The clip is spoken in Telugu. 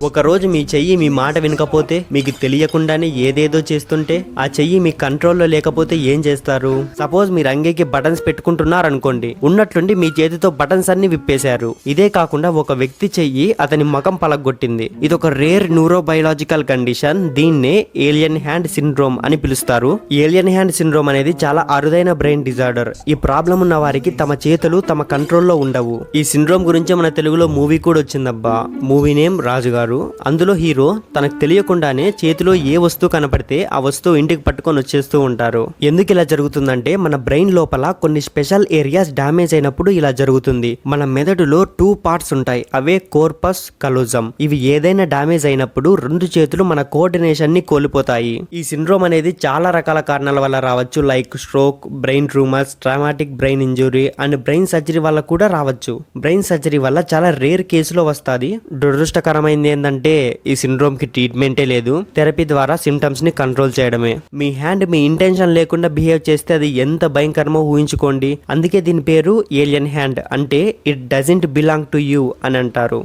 ఒకరోజు మీ చెయ్యి మీ మాట వినకపోతే, మీకు తెలియకుండానే ఏదేదో చేస్తుంటే, ఆ చెయ్యి మీ కంట్రోల్లో లేకపోతే ఏం చేస్తారు? సపోజ్ మీరు అంగీకి బటన్స్ పెట్టుకుంటున్నారనుకోండి, ఉన్నట్లుండి మీ చేతితో బటన్స్ అన్ని విప్పేశారు. ఇదే కాకుండా ఒక వ్యక్తి చెయ్యి అతని మగం పలగొట్టింది. ఇదొక రేర్ న్యూరోబయలాజికల్ కండిషన్. దీన్నే ఏలియన్ హ్యాండ్ సిండ్రోమ్ అని పిలుస్తారు. ఏలియన్ హ్యాండ్ సిండ్రోమ్ అనేది చాలా అరుదైన బ్రెయిన్ డిజార్డర్. ఈ ప్రాబ్లం ఉన్న వారికి తమ చేతులు తమ కంట్రోల్లో ఉండవు. ఈ సిండ్రోమ్ గురించి మన తెలుగులో మూవీ కూడా వచ్చిందబ్బా. మూవీ నేమ్ రాజుగారు. అందులో హీరో తనకు తెలియకుండానే చేతిలో ఏ వస్తువు కనపడితే ఆ వస్తువు ఇంటికి పట్టుకొని వచ్చేస్తూ ఉంటారు. ఎందుకు ఇలా జరుగుతుందంటే, మన బ్రెయిన్ లోపల కొన్ని స్పెషల్ ఏరియాస్ డ్యామేజ్ అయినప్పుడు ఇలా జరుగుతుంది. మన మెదడులో 2 పార్ట్స్ ఉంటాయి. అవే కోర్పస్ కలోజం. ఇవి ఏదైనా డ్యామేజ్ అయినప్పుడు 2 చేతులు మన కోఆర్డినేషన్ ని కోల్పోతాయి. ఈ సిండ్రోమ్ అనేది చాలా రకాల కారణాల వల్ల రావచ్చు. Like stroke, brain tumours, traumatic brain injury and brain surgery వల్ల కూడా రావచ్చు. బ్రెయిన్ సర్జరీ వల్ల చాలా రేర్ కేసులో వస్తుంది. దురదృష్టకరమైంది ఏంటంటే, ఈ సిండ్రోమ్ కి ట్రీట్మెంటే లేదు. థెరపీ ద్వారా సిమ్టమ్స్ ని కంట్రోల్ చేయడమే. మీ హ్యాండ్ మీ ఇంటెన్షన్ లేకుండా బిహేవ్ చేస్తే అది ఎంత భయంకరమో ఊహించుకోండి. అందుకే దీని పేరు ఏలియన్ హ్యాండ్. అంటే it doesn't belong to you అని అంటారు.